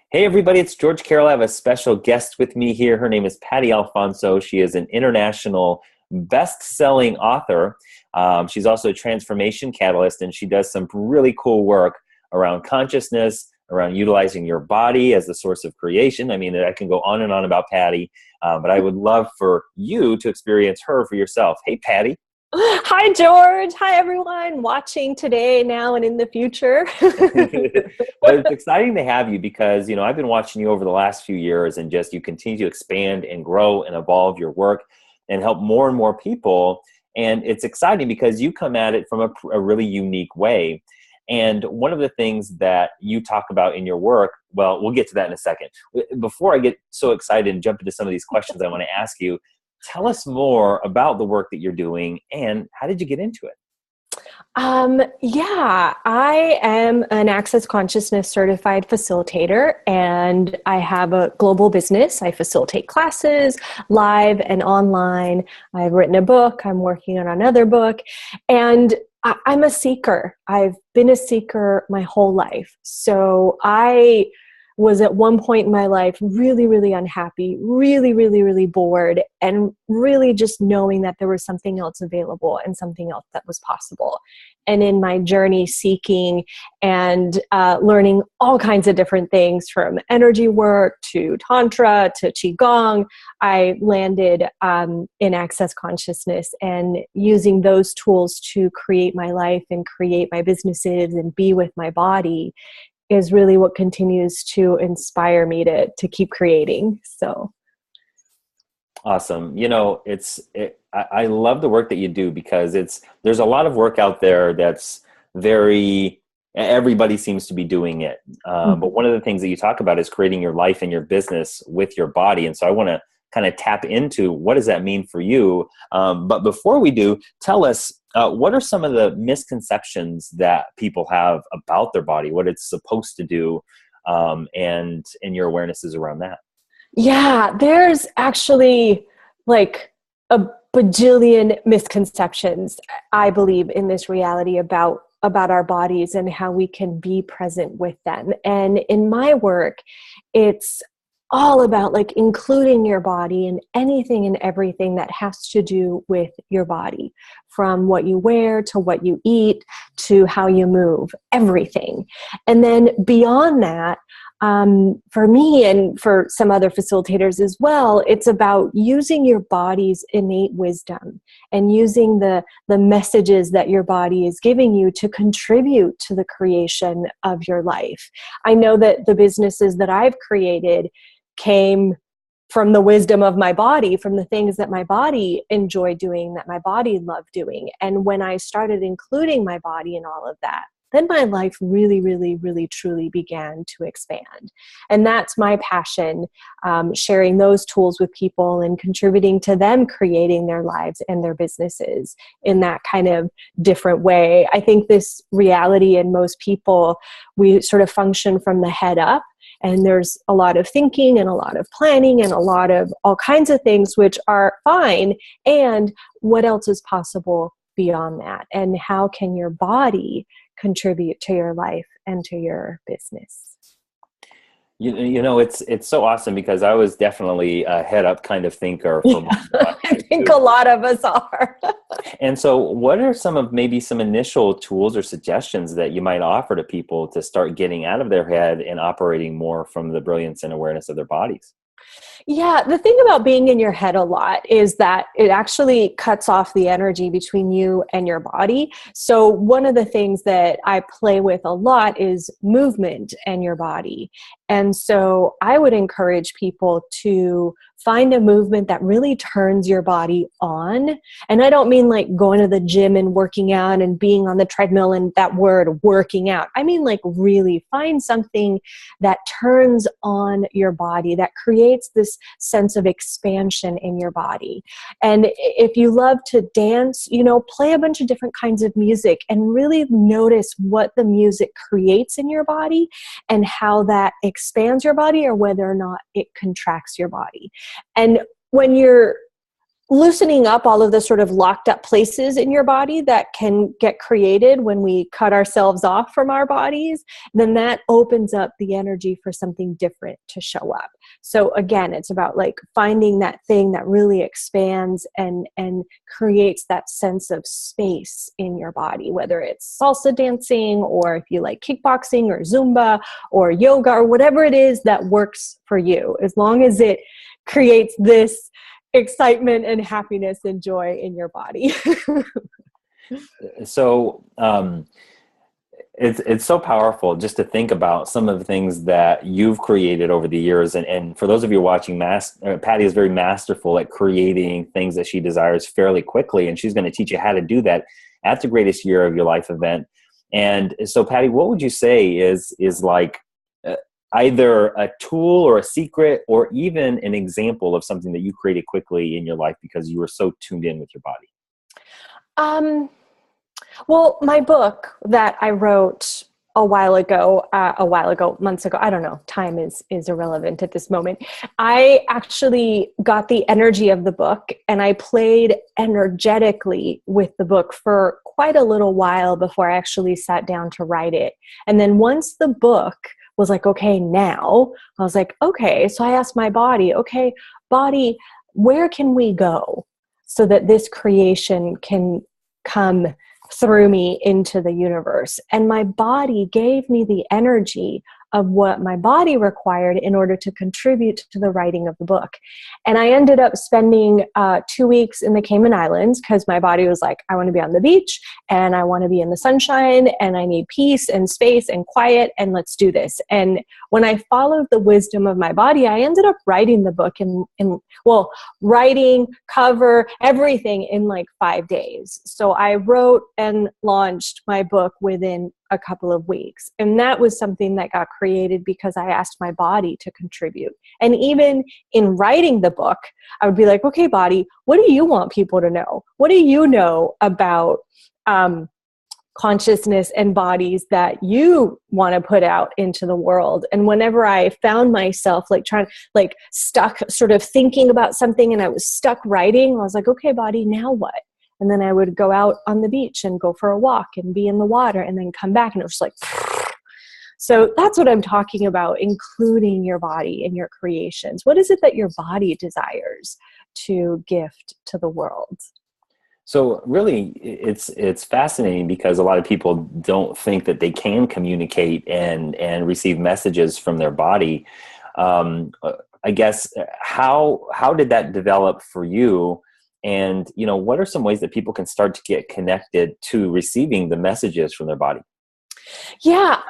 Hey everybody, it's George Carroll. I have a special guest with me here. Her name is Patty Alfonso. She is an international best-selling author. She's also a transformation catalyst, and she does some really cool work around consciousness, around utilizing your body as the source of creation. I mean, I can go on and on about Patty, but I would love for you to experience her for yourself. Hey, Patty. Hi, George. Hi, everyone watching today, now, and in the future. Well, it's exciting to have you because, I've been watching you over the last few years and just you continue to expand and grow and evolve your work and help more and more people. And it's exciting because you come at it from a really unique way. And one of the things that you talk about in your work, well, we'll get to that in a second. Before I get so excited and jump into some of these questions I want to ask you, tell us more about the work that you're doing and how did you get into it? Yeah, I am an Access Consciousness certified facilitator, and I have a global business. I facilitate classes live and online. I've written a book. I'm working on another book, and I'm a seeker. I've been a seeker my whole life. So I was at one point in my life really, really unhappy, really, really, really bored, and really just knowing that there was something else available and something else that was possible. And in my journey seeking and learning all kinds of different things, from energy work to Tantra to Qigong, I landed in Access Consciousness, and using those tools to create my life and create my businesses and be with my body is really what continues to inspire me to keep creating. So Awesome. I love the work that you do because there's a lot of work out there that's everybody seems to be doing it. But one of the things that you talk about is creating your life and your business with your body. And so I want to kind of tap into what does that mean for you. But before we do, tell us, what are some of the misconceptions that people have about their body, what it's supposed to do, and your awarenesses around that? yeah, there's actually like a bajillion misconceptions, I believe, in this reality about our bodies and how we can be present with them. And in my work, it's all about like including your body in anything and everything that has to do with your body, from what you wear to what you eat to how you move, everything. And then beyond that, for me and for some other facilitators as well, it's about using your body's innate wisdom and using the messages that your body is giving you to contribute to the creation of your life. I know that the businesses that I've created came from the wisdom of my body, from the things that my body enjoyed doing, that my body loved doing. And when I started including my body in all of that, then my life really, really, really, truly began to expand. And that's my passion, sharing those tools with people and contributing to them creating their lives and their businesses in that kind of different way. I think this reality in most people, we sort of function from the head up. And there's a lot of thinking and a lot of planning and a lot of all kinds of things, which are fine. And what else is possible beyond that? And how can your body contribute to your life and to your business? It's so awesome because I was definitely a head up kind of thinker for Yeah, most of my I life think too. a lot of us are. And so what are maybe some initial tools or suggestions that you might offer to people to start getting out of their head and operating more from the brilliance and awareness of their bodies? Yeah, the thing about being in your head a lot is that it actually cuts off the energy between you and your body. So one of the things that I play with a lot is movement and your body. And so I would encourage people to find a movement that really turns your body on. And I don't mean like going to the gym and working out and being on the treadmill and that word working out. I mean like really find something that turns on your body, that creates this sense of expansion in your body. And if you love to dance, play a bunch of different kinds of music and really notice what the music creates in your body and how that expands your body or whether or not it contracts your body. And when you're loosening up all of the sort of locked up places in your body that can get created when we cut ourselves off from our bodies, then that opens up the energy for something different to show up. So again, it's about like finding that thing that really expands and creates that sense of space in your body, whether it's salsa dancing, or if you like kickboxing or Zumba or yoga or whatever it is that works for you, as long as it creates this excitement and happiness and joy in your body. So it's so powerful just to think about some of the things that you've created over the years. And for those of you watching, Patty is very masterful at creating things that she desires fairly quickly. And she's going to teach you how to do that at the Greatest Year of Your Life event. And so, Patty, what would you say is like either a tool or a secret or even an example of something that you created quickly in your life because you were so tuned in with your body? Well, my book that I wrote a while ago, months ago, I don't know, time is irrelevant at this moment. I actually got the energy of the book and I played energetically with the book for quite a little while before I actually sat down to write it. And then once the book was like, okay, now, I was like, okay. So I asked my body, okay, body, where can we go so that this creation can come through me into the universe? And my body gave me the energy of what my body required in order to contribute to the writing of the book. And I ended up spending 2 weeks in the Cayman Islands because my body was like, I want to be on the beach and I want to be in the sunshine and I need peace and space and quiet and let's do this. And when I followed the wisdom of my body, I ended up writing the book writing, cover, everything in like 5 days. So I wrote and launched my book within a couple of weeks. And that was something that got created because I asked my body to contribute. And even in writing the book, I would be like, okay, body, what do you want people to know? What do you know about consciousness and bodies that you want to put out into the world? And whenever I found myself stuck sort of thinking about something and I was stuck writing, I was like, okay, body, now what? And then I would go out on the beach and go for a walk and be in the water and then come back and it was like, so that's what I'm talking about, including your body in your creations. What is it that your body desires to gift to the world? So really, it's fascinating because a lot of people don't think that they can communicate and receive messages from their body. I guess, how did that develop for you? And, what are some ways that people can start to get connected to receiving the messages from their body? Yeah,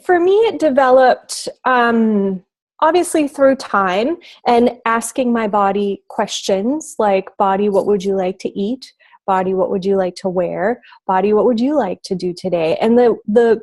for me, it developed obviously through time and asking my body questions like, body, what would you like to eat? Body, what would you like to wear? Body, what would you like to do today? And the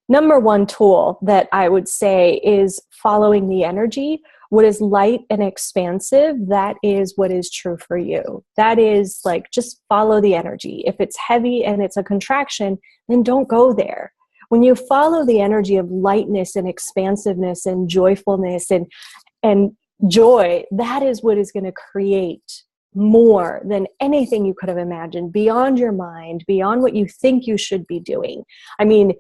number one tool that I would say is following the energy. What is light and expansive, that is what is true for you. That is like, just follow the energy. If it's heavy and it's a contraction, then don't go there. When you follow the energy of lightness and expansiveness and joyfulness and joy, that is what is going to create more than anything you could have imagined, beyond your mind, beyond what you think you should be doing. I mean,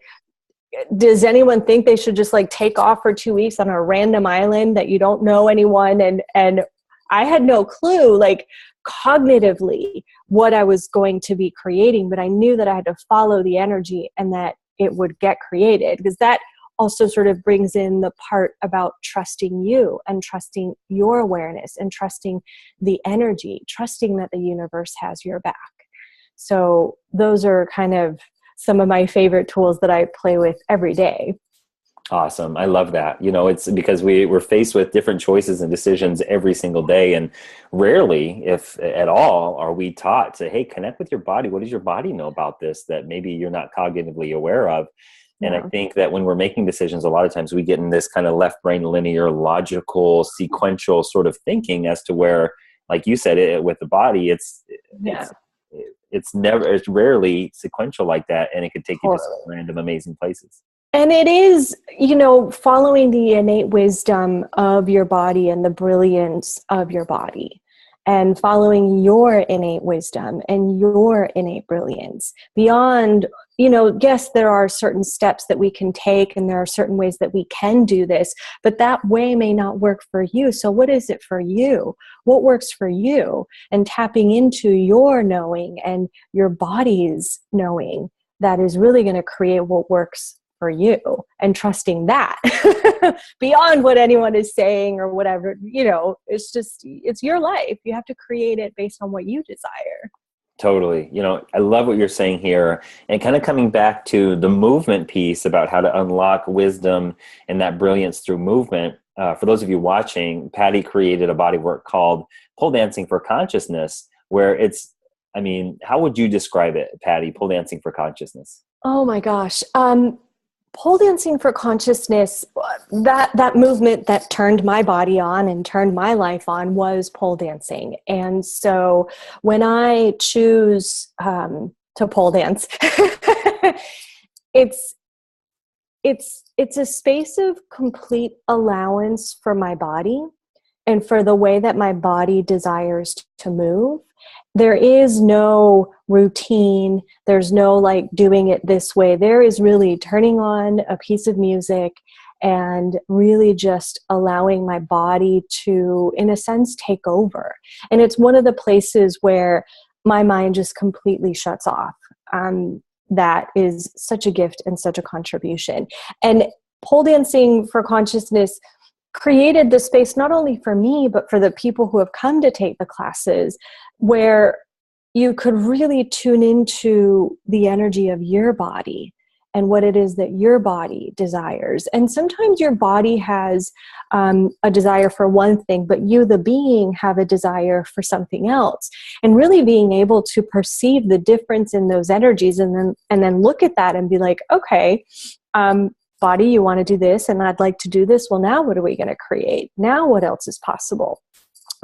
does anyone think they should just like take off for 2 weeks on a random island that you don't know anyone? And I had no clue, like cognitively, what I was going to be creating, but I knew that I had to follow the energy and that it would get created, because that also sort of brings in the part about trusting you and trusting your awareness and trusting the energy, trusting that the universe has your back. So those are kind of some of my favorite tools that I play with every day. Awesome. I love that. It's because we're faced with different choices and decisions every single day. And rarely, if at all, are we taught to, hey, connect with your body. What does your body know about this that maybe you're not cognitively aware of? And I think that when we're making decisions, a lot of times we get in this kind of left brain, linear, logical, sequential sort of thinking as to where, like you said, with the body, it's rarely sequential like that. And it could take you to some random amazing places. And it is, following the innate wisdom of your body and the brilliance of your body. and following your innate wisdom and your innate brilliance beyond, yes, there are certain steps that we can take and there are certain ways that we can do this, but that way may not work for you. So what is it for you? What works for you? And tapping into your knowing and your body's knowing that is really going to create what works for you, and trusting that beyond what anyone is saying or whatever, it's your life. You have to create it based on what you desire. Totally. I love what you're saying here, and kind of coming back to the movement piece about how to unlock wisdom and that brilliance through movement. For those of you watching, Patty created a body work called Pole Dancing for Consciousness, where how would you describe it, Patty, Pole Dancing for Consciousness? Oh my gosh. Pole dancing for consciousness, that movement that turned my body on and turned my life on was pole dancing. And so when I choose to pole dance, it's a space of complete allowance for my body and for the way that my body desires to move. There is no routine. There's no doing it this way. There is really turning on a piece of music and really just allowing my body to, in a sense, take over. And it's one of the places where my mind just completely shuts off. That is such a gift and such a contribution. And pole dancing for consciousness created the space not only for me, but for the people who have come to take the classes, where you could really tune into the energy of your body and what it is that your body desires. And sometimes your body has a desire for one thing, but you, the being, have a desire for something else. And really being able to perceive the difference in those energies and then look at that and be like, okay, body, you want to do this and I'd like to do this. Well, now what are we going to create? Now what else is possible?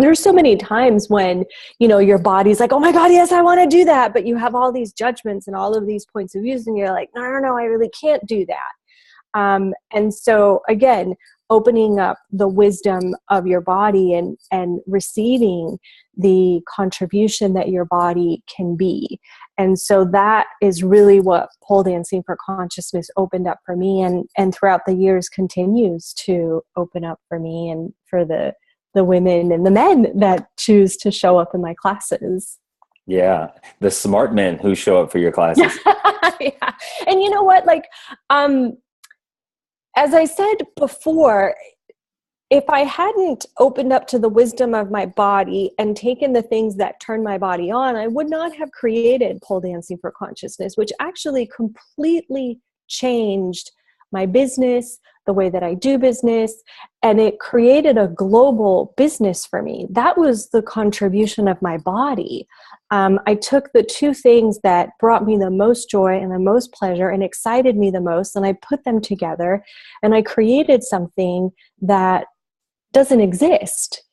There's so many times when, your body's like, oh my God, yes, I want to do that. But you have all these judgments and all of these points of views and you're like, no, I really can't do that. And so again, opening up the wisdom of your body and receiving the contribution that your body can be. And so that is really what pole dancing for consciousness opened up for me, and throughout the years continues to open up for me and for the women and the men that choose to show up in my classes. Yeah. The smart men who show up for your classes. Yeah. And you know what, as I said before, if I hadn't opened up to the wisdom of my body and taken the things that turn my body on, I would not have created pole dancing for consciousness, which actually completely changed my business, the way that I do business, and it created a global business for me. That was the contribution of my body. I took the two things that brought me the most joy and the most pleasure and excited me the most, and I put them together, and I created something that doesn't exist.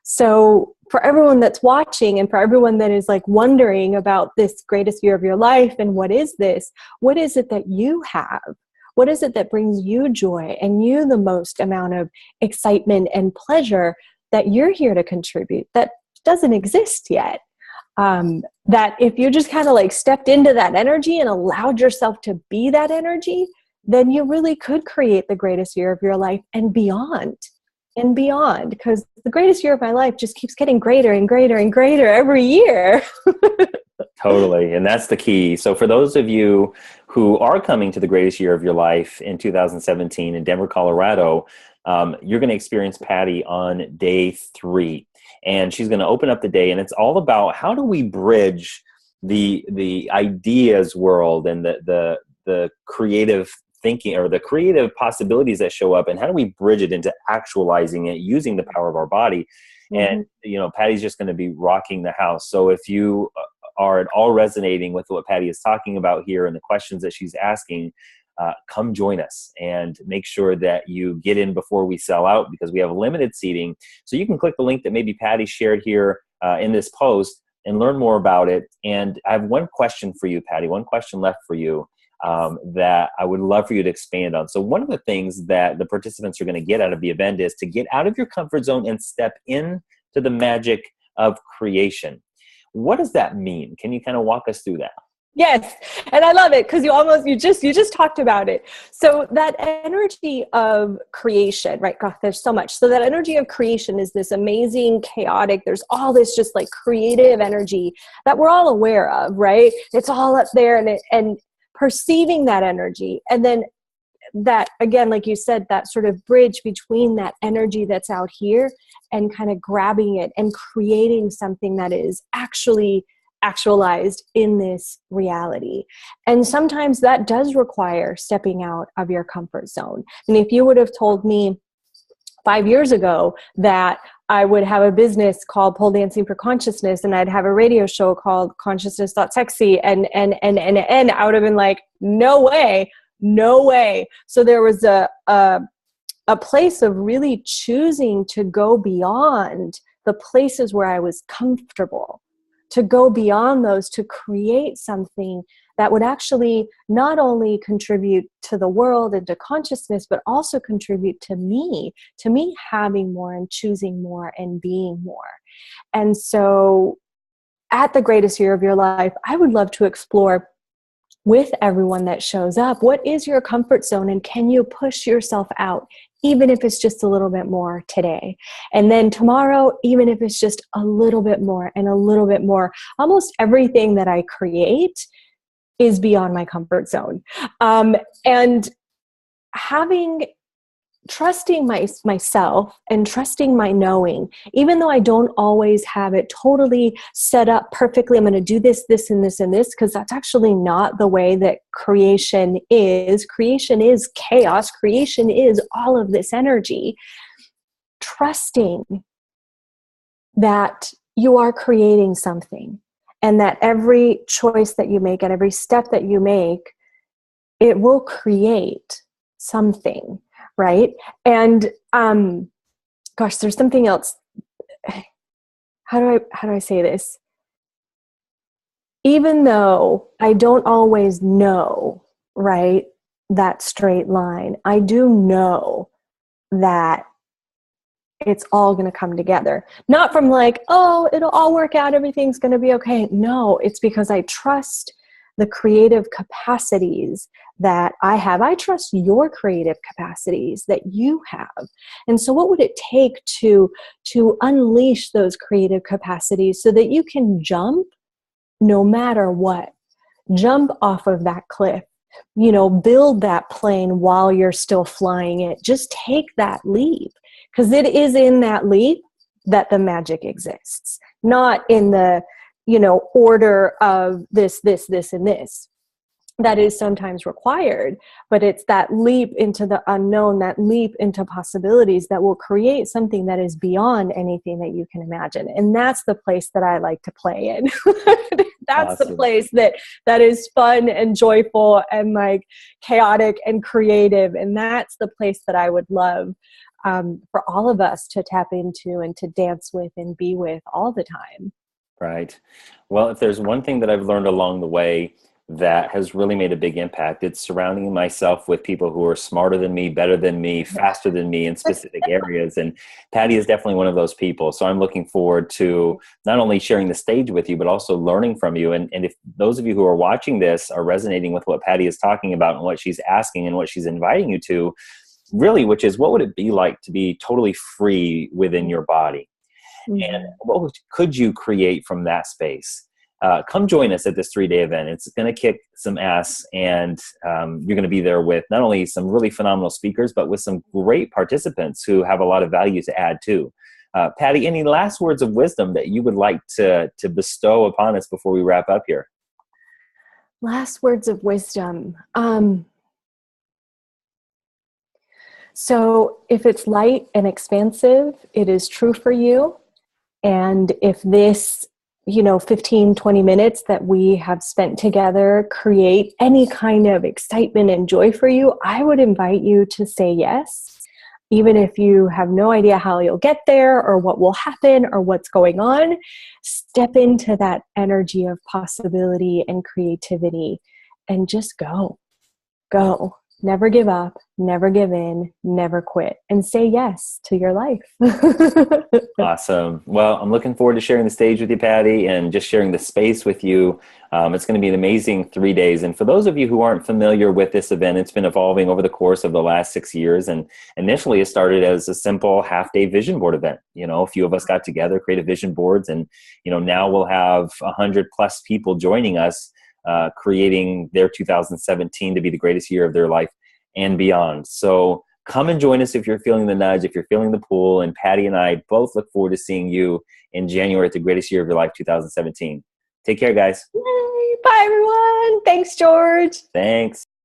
So for everyone that's watching and for everyone that is wondering about this greatest year of your life and what is this, what is it that you have? What is it that brings you joy and you the most amount of excitement and pleasure that you're here to contribute that doesn't exist yet? That if you just kind of stepped into that energy and allowed yourself to be that energy, then you really could create the greatest year of your life and beyond. Because the greatest year of my life just keeps getting greater and greater and greater every year. Totally. And that's the key. So for those of you who are coming to the greatest year of your life in 2017 in Denver, Colorado, you're going to experience Patty on day 3. And she's going to open up the day. And it's all about how do we bridge the ideas world and the creative thinking or the creative possibilities that show up, and how do we bridge it into actualizing it using the power of our body. Mm-hmm. And Patty's just going to be rocking the house. So if you are at all resonating with what Patty is talking about here and the questions that she's asking, come join us and make sure that you get in before we sell out, because we have limited seating. So you can click the link that maybe Patty shared here in this post and learn more about it. And I have one question for you, Patty, one question left for you that I would love for you to expand on. So one of the things that the participants are going to get out of the event is to get out of your comfort zone and step into the magic of creation. What does that mean? Can you kind of walk us through that? Yes. And I love it because you just talked about it. So that energy of creation, right? God, there's so much. So that energy of creation is this amazing, chaotic, there's all this just like creative energy that we're all aware of, right? It's all up there, and perceiving that energy. And then that, again, like you said, that sort of bridge between that energy that's out here and kind of grabbing it and creating something that is actually actualized in this reality. And sometimes that does require stepping out of your comfort zone. And if you would have told me 5 years ago that I would have a business called Pole Dancing for Consciousness and I'd have a radio show called Consciousness.sexy and I would have been like, no way. So there was a place of really choosing to go beyond the places where I was comfortable, to go beyond those, to create something that would actually not only contribute to the world and to consciousness, but also contribute to me having more and choosing more and being more. And so at the greatest year of your life, I would love to explore with everyone that shows up, what is your comfort zone, and can you push yourself out, even if it's just a little bit more today? And then tomorrow, even if it's just a little bit more and a little bit more. Almost everything that I create is beyond my comfort zone. And trusting myself and trusting my knowing, even though I don't always have it totally set up perfectly. I'm going to do this, this, and this, and this, because that's actually not the way that creation is. Creation is chaos. Creation is all of this energy. Trusting that you are creating something and that every choice that you make and every step that you make, it will create something. Right. And, there's something else. How do I say this? Even though I don't always know, right, that straight line, I do know that it's all going to come together. Not from like, oh, it'll all work out, everything's going to be okay. No, it's because I trust the creative capacities that I have. I trust your creative capacities that you have. And so what would it take to unleash those creative capacities so that you can jump no matter what? Jump off of that cliff, build that plane while you're still flying it. Just take that leap, because it is in that leap that the magic exists, not in the order of this, and this. That is sometimes required, but it's that leap into the unknown, that leap into possibilities that will create something that is beyond anything that you can imagine. And that's the place that I like to play in. That's awesome. The place that is fun and joyful and like chaotic and creative. And that's the place that I would love for all of us to tap into and to dance with and be with all the time. Right. Well, if there's one thing that I've learned along the way that has really made a big impact, it's surrounding myself with people who are smarter than me, better than me, faster than me in specific areas. And Patty is definitely one of those people. So I'm looking forward to not only sharing the stage with you, but also learning from you. And if those of you who are watching this are resonating with what Patty is talking about and what she's asking and what she's inviting you to, really, which is, what would it be like to be totally free within your body? Mm-hmm. And what could you create from that space? Come join us at this 3-day event. It's going to kick some ass, and you're going to be there with not only some really phenomenal speakers, but with some great participants who have a lot of value to add too. Patty, any last words of wisdom that you would like to bestow upon us before we wrap up here? Last words of wisdom. So if it's light and expansive, it is true for you. And if this 15, 20 minutes that we have spent together create any kind of excitement and joy for you, I would invite you to say yes, even if you have no idea how you'll get there or what will happen or what's going on. Step into that energy of possibility and creativity and just go. never give up, never give in, never quit, and say yes to your life. Awesome. Well, I'm looking forward to sharing the stage with you, Patty, and just sharing the space with you. It's going to be an amazing 3 days. And for those of you who aren't familiar with this event, it's been evolving over the course of the last 6 years. And initially, it started as a simple half-day vision board event. A few of us got together, created vision boards, and now we'll have 100+ people joining us, creating their 2017 to be the greatest year of their life and beyond. So come and join us if you're feeling the nudge, if you're feeling the pull. And Patty and I both look forward to seeing you in January at the greatest year of your life, 2017. Take care, guys. Yay. Bye, everyone. Thanks, George. Thanks.